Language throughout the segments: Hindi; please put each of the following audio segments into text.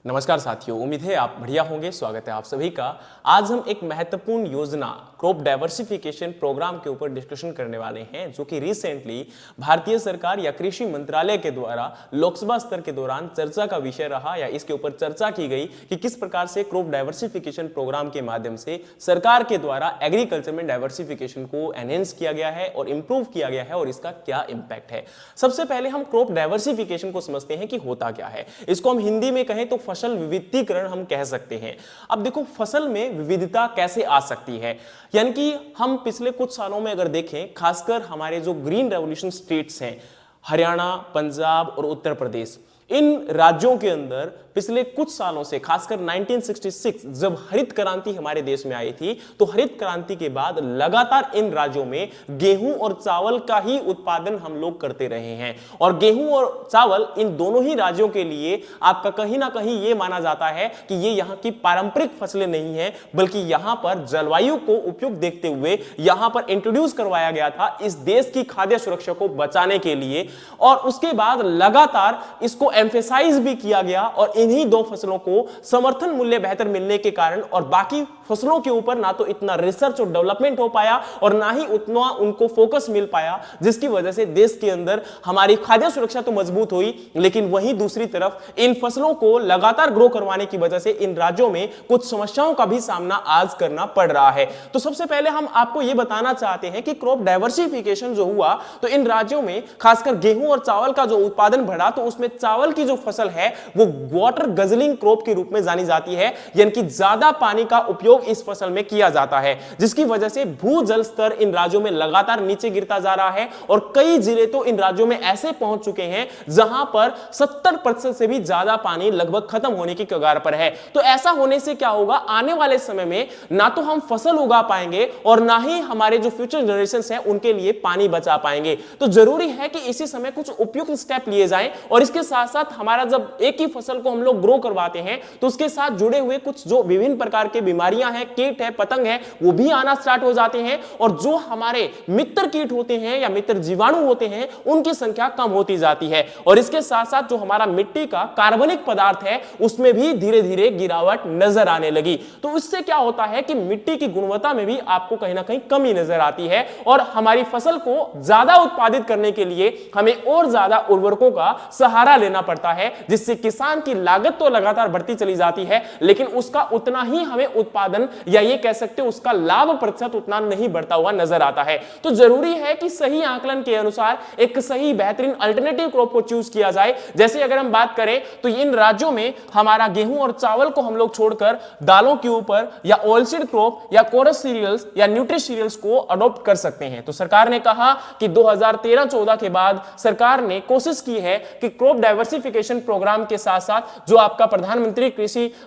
नमस्कार साथियों, उम्मीद है आप बढ़िया होंगे। स्वागत है आप सभी का। आज हम एक महत्वपूर्ण योजना क्रॉप डाइवर्सिफिकेशन प्रोग्राम के ऊपर डिस्कशन करने वाले हैं, जो कि रिसेंटली भारतीय सरकार या कृषि मंत्रालय के द्वारा लोकसभा स्तर के दौरान चर्चा का विषय रहा, या इसके ऊपर चर्चा की गई कि किस प्रकार से क्रॉप डाइवर्सिफिकेशन प्रोग्राम के माध्यम से सरकार के द्वारा एग्रीकल्चर में डाइवर्सिफिकेशन को एनहेंस किया गया है और इंप्रूव किया गया है और इसका क्या इंपैक्ट है। सबसे पहले हम क्रॉप डाइवर्सिफिकेशन को समझते हैं कि होता क्या है। इसको हम हिंदी में कहें तो फसल विविधीकरण हम कह सकते हैं। अब देखो, फसल में विविधता कैसे आ सकती है, यानी कि हम पिछले कुछ सालों में अगर देखें, खासकर हमारे जो ग्रीन रेवोल्यूशन स्टेट्स हैं, हरियाणा, पंजाब और उत्तर प्रदेश, इन राज्यों के अंदर पिछले कुछ सालों से, खासकर 1966 जब हरित क्रांति हमारे देश में आई थी, तो हरित क्रांति के बाद लगातार इन राज्यों में गेहूं और चावल का ही उत्पादन हम लोग करते रहे हैं। और गेहूं और चावल इन दोनों ही राज्यों के लिए आपका कहीं ना कहीं यह माना जाता है कि ये यहाँ की पारंपरिक फसलें नहीं है, बल्कि यहां पर जलवायु को उपयुक्त देखते हुए यहां पर इंट्रोड्यूस करवाया गया था इस देश की खाद्य सुरक्षा को बचाने के लिए। और उसके बाद लगातार इसको एम्फेसाइज भी किया गया और इन्हीं दो फसलों को समर्थन मूल्य बेहतर मिलने के कारण और बाकी फसलों के ऊपर ना तो इतना रिसर्च और डेवलपमेंट हो पाया और ना ही उतना उनको फोकस मिल पाया, जिसकी वजह से देश के अंदर हमारी खाद्य सुरक्षा तो मजबूत हुई, लेकिन वहीं दूसरी तरफ इन फसलों को लगातार ग्रो करवाने की वजह से इन राज्यों में कुछ समस्याओं का भी सामना आज करना पड़ रहा है। तो सबसे पहले हम आपको यह बताना चाहते हैं कि क्रॉप डाइवर्सिफिकेशन जो हुआ, तो इन राज्यों में खासकर गेहूं और चावल का जो उत्पादन बढ़ा, तो उसमें चावल की जो फसल है वो वाटर गजलिंग क्रॉप के रूप में जानी जाती है, यानी कि ज्यादा पानी का उपयोग इस फसल में किया जाता है, जिसकी वजह से भूजल स्तर इन राज्यों में लगातार नीचे गिरता जा रहा है। और कई जिले तो इन राज्यों में ऐसे पहुंच चुके हैं जहां पर 70% से भी ज्यादा पानी लगभग खत्म होने की कगार पर है। तो ऐसा होने से क्या होगा, आने वाले समय में ना तो हम फसल उगा पाएंगे और ना ही हमारे जो फ्यूचर जनरेशंस हैं उनके लिए पानी बचा पाएंगे। तो जरूरी है कि इसी समय कुछ उपयुक्त स्टेप लिए जाएं और इसके साथ साथ हमारा जब एक ही फसल को हम लोग ग्रो करवाते हैं तो उसके साथ जुड़े हुए कुछ जो विभिन्न प्रकार के बीमारियां हैं, कीट है, पतंग है, वो भी आना स्टार्ट हो जाते हैं। और जो हमारे मित्र कीट होते हैं या मित्र जीवाणु होते हैं उनकी संख्या कम होती जाती है। और इसके साथ साथ जो हमारा मिट्टी का कार्बनिक पदार्थ है उसमें भी धीरे धीरे गिरावट नजर आने लगी। तो इससे क्या होता है कि मिट्टी की गुणवत्ता में भी आपको कहीं ना कहीं कमी नजर आती है और हमारी फसल को ज्यादा उत्पादित करने के लिए हमें और ज्यादा उर्वरकों का सहारा लेना पड़ता है, जिससे किसान की लागत तो लगातार बढ़ती चली जाती है, लेकिन उसका उतना ही हमें उत्पादन या ये कह सकते हैं उसका लाभ प्रतिशत उतना नहीं बढ़ता हुआ नजर आता है। तो जरूरी है कि सही आकलन के अनुसार एक सही बेहतरीन अल्टरनेटिव क्रॉप को चूज किया जाए। जैसे अगर हम बात करें तो इन राज्यों में हमारा गेहूं और चावल को हम लोग छोड़कर दालों के ऊपर या ऑयलसीड क्रॉप या कोरस सीरियल्स या न्यूट्री सीरियल्स को अडॉप्ट कर सकते हैं। तो सरकार ने कहा कि 2013-14 के बाद सरकार ने कोशिश की है कि क्रॉप डाइवर्सिफिकेशन प्रोग्राम के साथ साथ जो आपका प्रधानमंत्री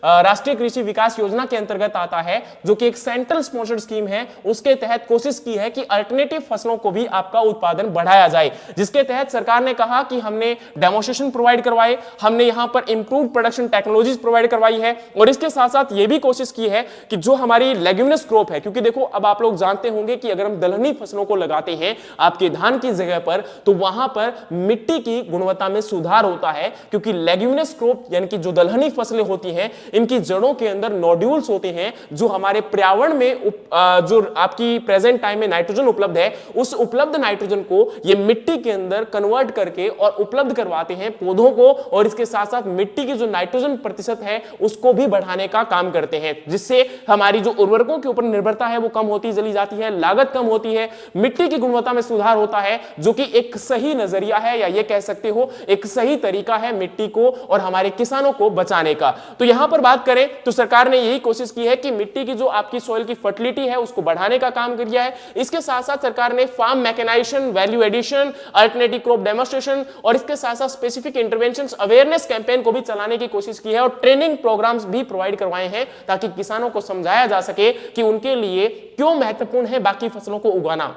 राष्ट्रीय कृषि विकास योजना के अंतर्गत आता है, जो कि एक सेंट्रल स्पॉन्सर्ड स्कीम है, उसके तहत कोशिश की है कि अल्टरनेटिव फसलों को भी आपका उत्पादन बढ़ाया जाए। जिसके तहत सरकार ने कहा कि हमने डेमोन्स्ट्रेशन प्रोवाइड करवाए, हमने यहां पर इंप्रूव प्रोडक्शन टेक्नोलॉजीज प्रोवाइड करवाई है और इसके साथ साथ यह भी कोशिश की है कि जो हमारी लेग्यूमिनस क्रॉप है, क्योंकि देखो अब आप लोग जानते होंगे कि अगर हम दलहनी फसलों को लगाते हैं आपके धान की जगह पर, तो वहां पर मिट्टी की गुणवत्ता में सुधार होता है, क्योंकि लेग्यूमिनस क्रॉप यानी कि जो दलहनी फसलें होती हैं इनकी जड़ों के अंदर नोड्यूल्स होते हैं जो हमारे पर्यावरण में जो आपकी प्रेजेंट टाइम में नाइट्रोजन उपलब्ध है, उस उपलब्ध नाइट्रोजन को ये मिट्टी के अंदर कन्वर्ट करके और उपलब्ध करवाते हैं पौधों को, और इसके साथ साथ मिट्टी की जो नाइट्रोजन प्रतिशत है उसको भी बढ़ाने का काम करते हैं, जिससे हमारी जो उर्वरकों के ऊपर निर्भरता है वो कम होती चली जाती है, लागत कम होती है, मिट्टी की गुणवत्ता में सुधार होता है, जो कि एक सही नजरिया है या ये कह सकते हो एक सही तरीका है मिट्टी को और हमारे किसानों को बचाने का। तो यहां पर बात करें तो सरकार ने यही कोशिश की है कि मिट्टी की जो आपकी सॉइल की फर्टिलिटी है उसको बढ़ाने का काम किया है। इसके साथ साथ सरकार ने farm mechanisation, value addition, alternative crop demonstration और इसके साथ साथ स्पेसिफिक इंटरवेंशंस अवेयरनेस कैंपेन को भी चलाने की कोशिश की है और ट्रेनिंग प्रोग्राम्स भी प्रोवाइड करवाए हैं ताकि किसानों को समझाया जा सके कि उनके लिए क्यों महत्वपूर्ण है बाकी फसलों को उगाना।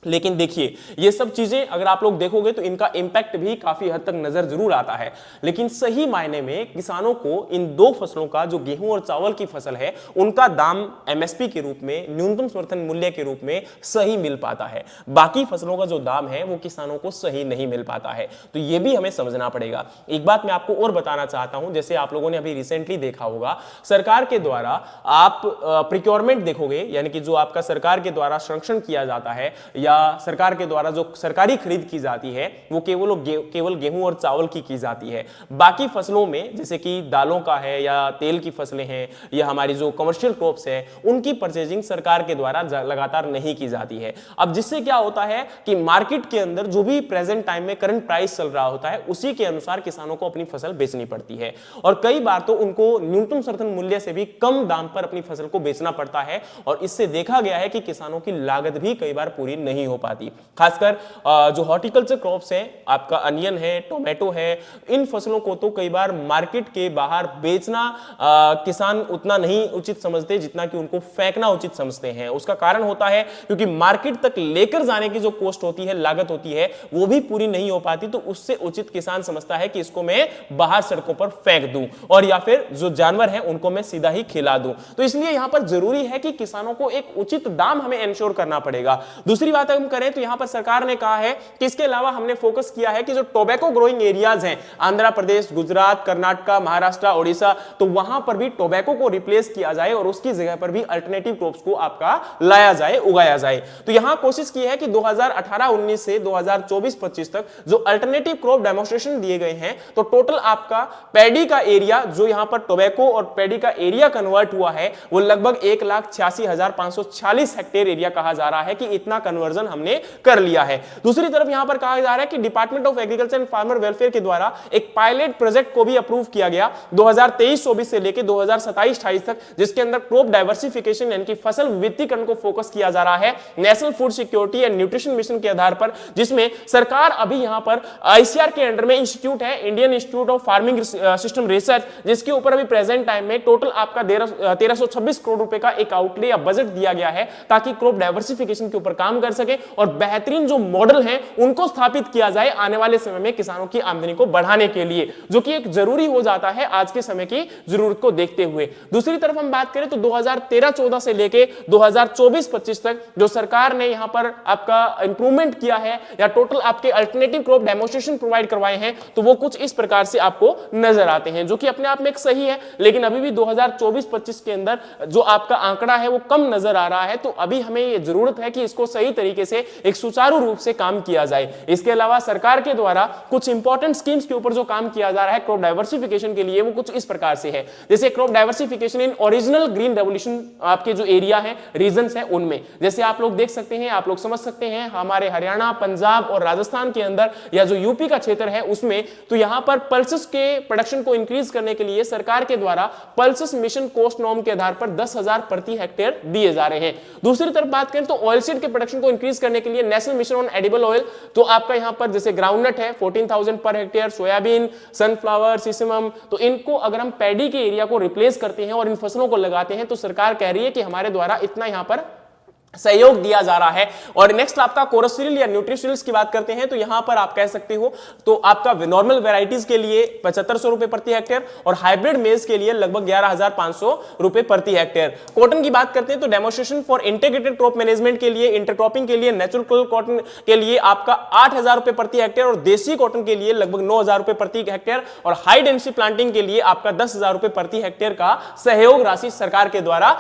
लेकिन देखिए ये सब चीजें अगर आप लोग देखोगे तो इनका इंपैक्ट भी काफी हद तक नजर जरूर आता है, लेकिन सही मायने में किसानों को इन दो फसलों का, जो गेहूं और चावल की फसल है, उनका दाम एमएसपी के रूप में, न्यूनतम समर्थन मूल्य के रूप में सही मिल पाता है। बाकी फसलों का जो दाम है वो किसानों को सही नहीं मिल पाता है, तो ये भी हमें समझना पड़ेगा। एक बात मैं आपको और बताना चाहता हूं, जैसे आप लोगों ने अभी रिसेंटली देखा होगा, सरकार के द्वारा आप प्रिक्योरमेंट देखोगे, यानी कि जो आपका सरकार के द्वारा संरक्षण किया जाता है या सरकार के द्वारा जो सरकारी खरीद की जाती है वो केवल गेहूं और चावल की जाती है। बाकी फसलों में जैसे कि दालों का है या तेल की फसलें हैं या हमारी जो कमर्शियल क्रॉप्स है, उनकी परचेजिंग सरकार के द्वारा लगातार नहीं की जाती है। अब जिससे क्या होता है कि मार्केट के अंदर जो भी प्रेजेंट टाइम में करंट प्राइस चल रहा होता है उसी के अनुसार किसानों को अपनी फसल बेचनी पड़ती है, और कई बार तो उनको न्यूनतम समर्थन मूल्य से भी कम दाम पर अपनी फसल को बेचना पड़ता है, और इससे देखा गया है कि किसानों की लागत भी कई बार पूरी नहीं हो पाती। खासकर जो हॉर्टिकल्चर क्रॉप्स हैं, आपका अनियन है, टोमेटो है, इन फसलों को तो कई बार मार्केट के बाहर बेचना किसान उतना नहीं उचित समझते जितना कि उनको फेंकना उचित समझते हैं। उसका कारण होता है क्योंकि मार्केट तक लेकर जाने की जो कॉस्ट होती है, लागत होती है, वो भी पूरी नहीं हो पाती, तो उससे उचित किसान समझता है कि इसको मैं बाहर सड़कों पर फेंक दूं और या फिर जो जानवर हैं उनको मैं सीधा ही खिला दूं। तो इसलिए यहां पर जरूरी है कि किसानों को एक उचित दाम हमें इंश्योर करना पड़ेगा। दूसरी बात हम करें तो यहां पर सरकार ने कहा है कि इसके अलावा हमने फोकस किया है कि जो टोबैको ग्रोइंग एरियाज हैं, आंध्र प्रदेश, गुजरात, कर्नाटक, महाराष्ट्र, ओडिशा, तो वहां पर भी टोबैको को रिप्लेस किया जाए और उसकी जगह पर भी अल्टरनेटिव क्रॉप्स को आपका लाया जाए, उगाया जाए। तो यहां कोशिश की है कि 2018-19 से 2024-25 तक जो अल्टरनेटिव क्रॉप डेमोन्स्ट्रेशन दिए गए हैं, तो टोटल आपका पैडी का एरिया, जो यहां पर टोबैको और पैडी का एरिया कन्वर्ट हुआ है, वो लगभग 1,86,540 हेक्टेयर एरिया कहा जा रहा है कि इतना कन्वर्जन हमने कर लिया है। दूसरी तरफ यहां पर कहा जा रहा है कि department of agriculture and farmer welfare के द्वारा एक पायलट प्रोजेक्ट को भी अप्रूव किया गया 2023-24 से लेकर 2027-28 तक, जिसके अंदर क्रॉप डाइवर्सिफिकेशन यानी कि फसल विविधीकरण को फोकस किया जा रहा है national food security and nutrition mission के आधार पर, जिसमें सरकार अभी यहां पर आईसीआर के अंडर में इंस्टीट्यूट है, Indian institute of farming system research, जिसके ऊपर अभी प्रेजेंट टाइम में टोटल आपका 1326 करोड़ रुपए का एक आउटले या बजट दिया गया है ताकि क्रॉप डाइवर्सिफिकेशन के ऊपर काम कर सके और बेहतरीन जो मॉडल हैं उनको स्थापित किया जाए आने वाले समय में किसानों की आमदनी को बढ़ाने के लिए, जो कि एक जरूरी हो जाता है आज के समय की जरूरत को देखते हुए। दूसरी तरफ हम बात करें तो 2013-14 से लेके 2024-25 तक जो सरकार ने यहां पर आपका इंप्रूवमेंट किया है या टोटल आपके अल्टरनेटिव क्रॉप डेमोन्स्ट्रेशन प्रोवाइड करवाए हैं, तो वो कुछ इस प्रकार से आपको नजर आते हैं, जो कि अपने आप में एक सही है, लेकिन अभी भी 2024-25 के अंदर जो आपका आंकड़ा है वो कम नजर आ रहा है। तो अभी हमें ये जरूरत है कि इसको सही तरीके से एक सुचारू रूप से काम किया जाए। इसके अलावा सरकार के द्वारा कुछ इंपॉर्टेंट स्कीम्स के ऊपर जो काम किया जा रहा है क्रॉप डाइवर्सिफिकेशन के लिए, वो कुछ इस प्रकार से है, जैसे crop diversification in original green revolution आपके जो एरिया है, रीजन्स है, उनमें जैसे आप लोग देख सकते हैं, आप लोग समझ सकते हैं, हमारे हरियाणा, पंजाब और राजस्थान के अंदर या जो यूपी का क्षेत्र है उसमें, तो यहां पर पल्सेस के प्रोडक्शन को इंक्रीज करने के लिए सरकार के द्वारा पल्सेस मिशन कोस्ट नॉर्म के आधार पर 10,000 प्रति हेक्टेयर दिए जा रहे हैं। दूसरी तरफ बात करें तो ऑयल सीड के प्रोडक्शन को इंक्रीज करने के लिए national mission on edible oil, तो आपका यहां पर जैसे ग्राउंडनट है 14,000 पर हेक्टेयर, सोयाबीन, सनफ्लावर, सिसमम, तो इनको अगर हम पैडी के एरिया को रिप्लेस करते हैं और इन फसलों को लगाते हैं तो सरकार कह रही है कि हमारे द्वारा इतना यहां पर सहयोग दिया जा रहा है। और नेक्स्ट आपका कोरोसिरिल या न्यूट्रिशनल्स की बात करते हैं तो यहां पर आप कह सकते हो तो आपका नॉर्मल वेराइटीज के लिए 7500 रुपए प्रति हेक्टेयर और हाइब्रिड मेज के लिए लगभग 11,500 रुपए प्रति हेक्टेयर। कॉटन की बात करते हैं तो demonstration for integrated crop management के लिए, इंटरक्रॉपिंग के लिए, नेचुरल कॉटन के लिए आपका 8,000 रुपए प्रति हेक्टेयर और देसी कॉटन के लिए लगभग 9,000 रुपए प्रति हेक्टेयर और हाई डेंसिटी प्लांटिंग के लिए आपका 10,000 रुपए प्रति हेक्टेयर का सहयोग राशि सरकार के द्वारा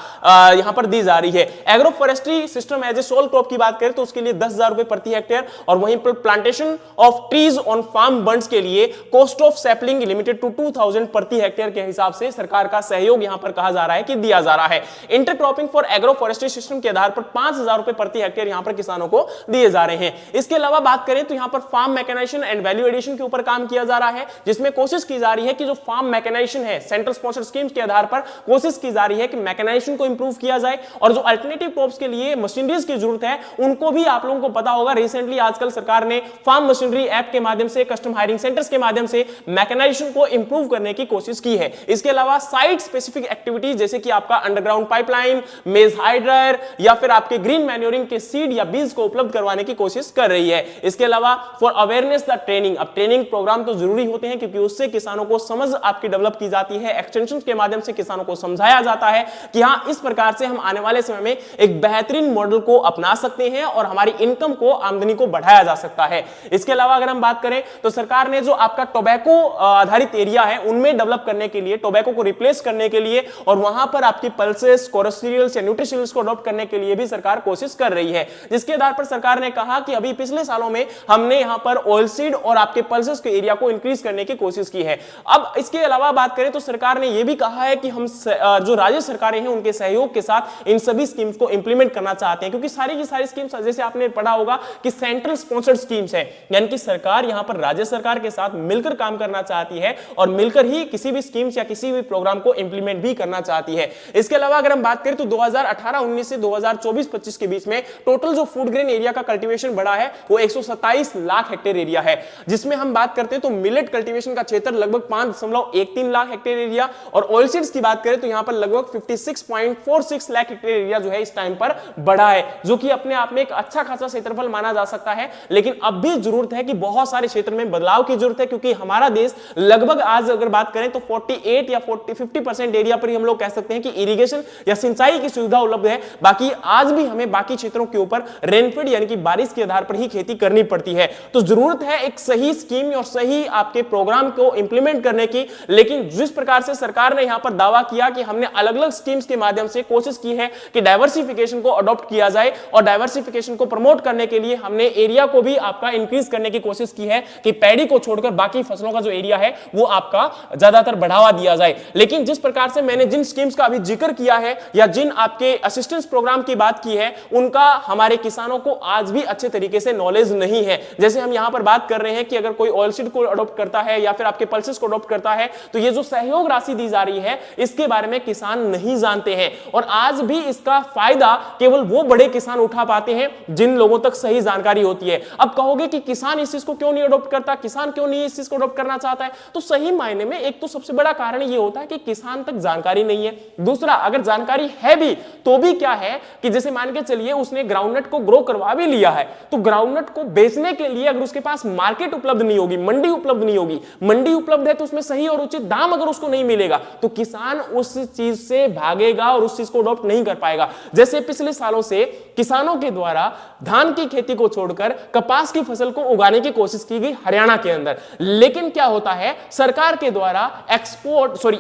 यहां पर दी जा रही है। Agro forestry system as a sole crop की बात करें तो उसके लिए 10,000 रुपए प्रति हेक्टेयर और वहीं पर plantation of trees on farm bunds के लिए cost of sapling limited to 2,000 प्रति हेक्टेयर के हिसाब से सरकार का सहयोग यहां पर कहा जा रहा है कि दिया जा रहा है। Intercropping for agro forestry system के आधार पर 5,000 रुपए प्रति हेक्टेयर यहां पर किसानों को दिए जा रहे हैं। इसके अलावा बात करें तो यहां पर farm mechanisation and value addition के ऊपर काम किया जा रहा है, जिसमें कोशिश की जा रही है कि जो फार्म मैकेनाइजेशन है सेंट्रल स्पॉन्सर्ड स्कीम्स के आधार पर कोशिश की जा रही है कि मैकेनाइजेशन को इंप्रूव किया जाए और जो अल्टरनेटिव क्रॉप्स के लिए लिए मशीनरीज की जरूरत है उनको भी आप लोगों को पता होगा। रिसेंटली आजकल सरकार ने फार्म मशीनरी ऐप के माध्यम से, कस्टम हायरिंग सेंटर्स के माध्यम से मैकेनाइजेशन को इंप्रूव करने की कोशिश की है। इसके अलावा साइट स्पेसिफिक एक्टिविटीज जैसे कि आपका अंडरग्राउंड पाइपलाइन, मेज हाइड्रायर या फिर आपके ग्रीन मैन्योरिंग के सीड या बीज को उपलब्ध करवाने की कोशिश कर रही है। इसके अलावा फॉर अवेयरनेस द ट्रेनिंग, अब ट्रेनिंग प्रोग्राम तो जरूरी होते हैं क्योंकि उससे किसानों को समझ आपकी डेवलप की जाती है। एक्सटेंशन के माध्यम से किसानों को समझाया जाता है कि हां इस प्रकार से हम आने वाले समय में एक बेहतरीन मॉडल को अपना सकते हैं और हमारी इनकम को, आमदनी को बढ़ाया जा सकता है। इसके अलावा अगर हम बात करें तो सरकार ने जो आपका टोबैको आधारित एरिया है उनमें डेवलप करने के लिए, टोबैको को रिप्लेस करने के लिए और वहां पर आपकी पल्सेस, कोरस सीरियल्स या न्यूट्रिशनल्स को अडॉप्ट करने के लिए भी सरकार कोशिश कर रही है। जिसके आधार पर सरकार ने कहा कि अभी पिछले सालों में हमने यहां पर ऑयल सीड और आपके पल्सेस के एरिया को इंक्रीज करने की कोशिश की है। अब इसके अलावा बात करें तो सरकार ने यह भी कहा है कि हम जो राज्य सरकारें हैं उनके सहयोग के साथ इन सभी स्कीम्स को इंप्लीमेंट करना चाहते हैं, क्योंकि सारी की सारी स्कीम्स जैसे आपने पढ़ा होगा कि सेंट्रल स्पॉन्सर्ड स्कीम्स है, यानी कि सरकार यहां पर राज्य सरकार के साथ मिलकर काम करना चाहती है और मिलकर ही किसी भी स्कीम्स या किसी भी प्रोग्राम को इंप्लीमेंट भी करना चाहती है। इसके अलावा अगर हम बात करें तो 2018-19 से 2024-25 के बीच में टोटल जो फूड ग्रेन एरिया का कल्टीवेशन बढ़ा है वो 127 लाख हेक्टेयर एरिया है, जिसमें हम बात करते हैं तो मिलेट कल्टीवेशन का क्षेत्र लगभग 5.13 लाख हेक्टेयर एरिया और ऑयल सीड्स की बात करें तो यहां पर लगभग 56.46 लाख हेक्टेयर एरिया जो है इस टाइम पर बढ़ा है, जो कि अपने आप में एक अच्छा खासा क्षेत्रफल माना जा सकता है। लेकिन अब भी जरूरत है कि बहुत सारे क्षेत्र में बदलाव की जरूरत है, क्योंकि हमारा देश लगभग आज अगर बात करें तो 48 या 50% एरिया पर ही हम लोग कह सकते हैं कि इरिगेशन या सिंचाई की सुविधा उपलब्ध है। बाकी आज भी हमें बाकी क्षेत्रों के ऊपर रेनफेड यानी कि बारिश के आधार पर ही खेती करनी पड़ती है। तो जरूरत है एक सही स्कीम और सही आपके प्रोग्राम को इंप्लीमेंट करने की। लेकिन जिस प्रकार से सरकार ने यहां पर दावा किया कि हमने अलग अलग स्कीम्स के माध्यम से कोशिश की है कि डाइवर्सिफिकेशन को अडॉप्ट किया जाए और डाइवर्सिफिकेशन को प्रमोट करने के लिए हमने एरिया को भी आपका इंक्रीज करने की कोशिश की है कि पैडी को छोड़कर बाकी फसलों का जो एरिया है वो आपका ज्यादातर बढ़ावा दिया जाए। लेकिन जिस प्रकार से मैंने जिन स्कीम्स का अभी जिक्र किया है या जिन आपके असिस्टेंस प्रोग्राम की बात की है उनका हमारे किसानों को आज भी अच्छे तरीके से नॉलेज नहीं है। जैसे हम यहां पर बात कर रहे हैं कि अगर कोई ऑयल सीड को अडॉप्ट करता है या फिर आपके पल्सेस को अडॉप्ट करता है तो ये जो सहयोग राशि दी जा रही है इसके बारे में किसान नहीं जानते हैं और आज भी इसका फायदा केवल वो बड़े किसान उठा पाते हैं जिन लोगों तक सही जानकारी होती है। अब कहोगे कि किसान इस चीज को क्यों नहीं अडॉप्ट करता, किसान क्यों नहीं इस चीज को अडॉप्ट करना चाहता है? तो सही मायने में एक तो सबसे बड़ा कारण ये होता है कि किसान तक जानकारी नहीं है। दूसरा, अगर जानकारी है भी तो भी क्या है कि जैसे मान के चलिए उसने ग्राउंडनट को ग्रो करवा भी लिया है तो ग्राउंडनट को बेचने के लिए अगर उसके पास मार्केट उपलब्ध नहीं होगी, मंडी उपलब्ध नहीं होगी, मंडी उपलब्ध है तो उसमें सही और उचित दाम अगर उसको नहीं मिलेगा तो किसान उस चीज से भागेगा और उस चीज को अडॉप्ट नहीं कर पाएगा। जैसे पिछले सालों से किसानों के द्वारा धान की खेती को छोड़कर कपास की फसल को उगाने की कोशिश की गई हरियाणा के अंदर, लेकिन क्या होता है सरकार के द्वारा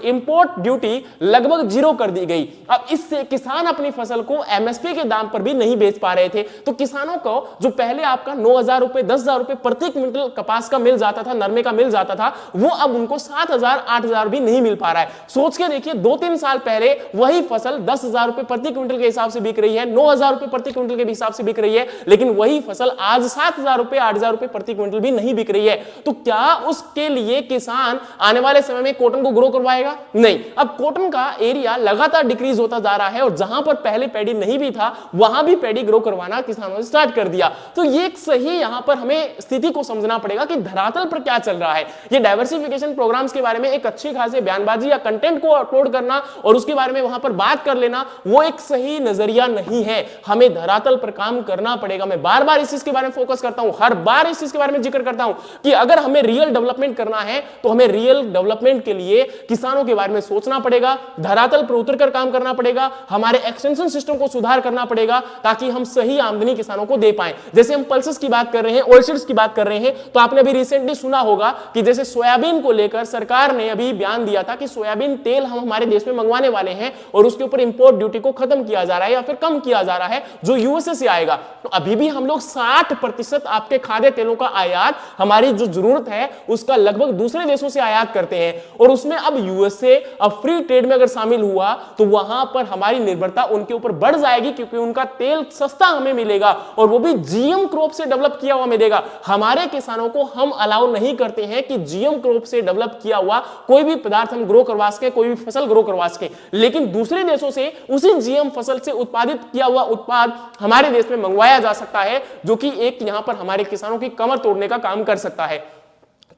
इंपोर्ट ड्यूटी लगभग 0 कर दी गई। अब इससे किसान अपनी फसल को एमएसपी के दाम पर भी नहीं बेच पा रहे थे। तो किसानों को जो पहले आपका 9,000 रुपए 10,000 रुपए प्रति क्विंटल कपास का मिल जाता था, नरमे का मिल जाता था, वो अब उनको 7,000 8,000 भी नहीं मिल पा रहा है। सोच के देखिए 2-3 साल पहले वही फसल 10,000 रुपए प्रति क्विंटल के हिसाब से बिक रही है, 9,000 रुपए प्रति क्विंटल के हिसाब से बिक रही है, लेकिन वही फसल आज 7,000 रुपए 8,000 रुपए प्रति क्विंटल भी नहीं बिक रही है। तो क्या उसके लिए किसान आने वाले समय में कॉटन को ग्रो करवाएगा? नहीं। अब कॉटन का एरिया लगातार डिक्रीज होता जा रहा है और जहां पर पहले पैडी नहीं भी था वहां भी पैडी ग्रो करवाना किसानों ने स्टार्ट कर दिया। तो ये एक सही यहां पर हमें स्थिति को समझना पड़ेगा कि धरातल पर क्या चल रहा है। ये डाइवर्सिफिकेशन प्रोग्राम्स के बारे में एक अच्छी खासी बयानबाजी या कंटेंट को अपलोड करना और उसके बारे में वहां पर बात कर लेना वो एक सही नजरिया नहीं है। हमें धरातल पर काम करना पड़ेगा। मैं बार बार इस चीज के बारे में फोकस करता हूं, हर बार इस चीज के बारे में जिक्र करता हूं कि अगर हमें रियल डेवलपमेंट करना है तो हमें रियल डेवलपमेंट के लिए किसानों के बारे में सोचना पड़ेगा, धरातल पर उतरकर काम करना पड़ेगा, हमारे एक्सटेंशन सिस्टम को सुधार करना पड़ेगा ताकि हम सही आमदनी किसानों को दे पाएं। जैसे हम पल्सेस की बात कर रहे हैं, ऑयल सीड्स की बात कर रहे हैं, तो आपने अभी रिसेंटली सुना होगा कि जैसे सोयाबीन को लेकर सरकार ने अभी बयान दिया था कि सोयाबीन तेल हम हमारे देश में मंगवाने वाले हैं और उसके ऊपर इंपोर्ट ड्यूटी को खत्म किया जा रहा है या फिर कम किया जा रहा है जो यूएसए से आएगा। तो अभी भी हम लोग 60% आपके खाद्य तेलों का आयात, हमारी जो जरूरत है उसका लगभग दूसरे देशों से आयात करते हैं और उसमें अब यूएसए अब फ्री ट्रेड में अगर शामिल हुआ तो वहां पर हमारी निर्भरता उनके ऊपर बढ़ जाएगी क्योंकि उनका तेल सस्ता हमें मिलेगा और वो भी जीएम क्रॉप से डेवलप किया हुआ मिलेगा। हमारे किसानों को हम अलाउ नहीं करते हैं कि जीएम क्रॉप से डेवलप किया हुआ कोई भी पदार्थ हम ग्रो करवा सके, कोई भी फसल ग्रो करवा सके, लेकिन दूसरे देशों से उसी जीएम फसल से उत्पादित किया किया हुआ उत्पाद हमारे देश में मंगवाया जा सकता है, जो कि एक यहां पर हमारे किसानों की कमर तोड़ने का काम कर सकता है।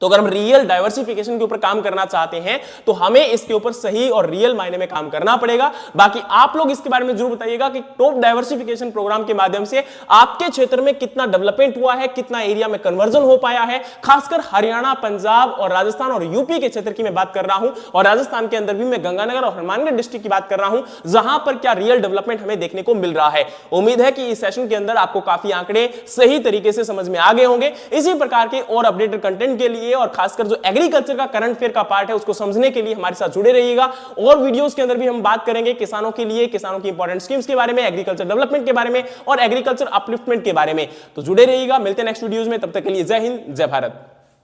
तो अगर हम रियल डाइवर्सिफिकेशन के ऊपर काम करना चाहते हैं तो हमें इसके ऊपर सही और रियल मायने में काम करना पड़ेगा। बाकी आप लोग इसके बारे में जरूर बताइएगा कि क्रॉप डाइवर्सिफिकेशन प्रोग्राम के माध्यम से आपके क्षेत्र में कितना डेवलपमेंट हुआ है, कितना एरिया में कन्वर्जन हो पाया है। खासकर हरियाणा, पंजाब और राजस्थान और यूपी के क्षेत्र की मैं बात कर रहा हूं, और राजस्थान के अंदर भी मैं गंगानगर और हनुमानगढ़ डिस्ट्रिक्ट की बात कर रहा हूं, जहां पर क्या रियल डेवलपमेंट हमें देखने को मिल रहा है। उम्मीद है कि इस सेशन के अंदर आपको काफी आंकड़े सही तरीके से समझ में आ गए होंगे। इसी प्रकार के और अपडेटेड कंटेंट के लिए और खासकर जो एग्रीकल्चर का करंट अफेयर का पार्ट है उसको समझने के लिए हमारे साथ जुड़े रहिएगा। और वीडियोस के अंदर भी हम बात करेंगे किसानों के लिए, किसानों की इंपॉर्टेंट स्कीम्स के बारे में, एग्रीकल्चर डेवलपमेंट के बारे में और एग्रीकल्चर अपलिफ्टमेंट के बारे में। तो जुड़े रहिएगा, मिलते हैं नेक्स्ट वीडियोस में, तब तक के लिए जय हिंद, जय भारत।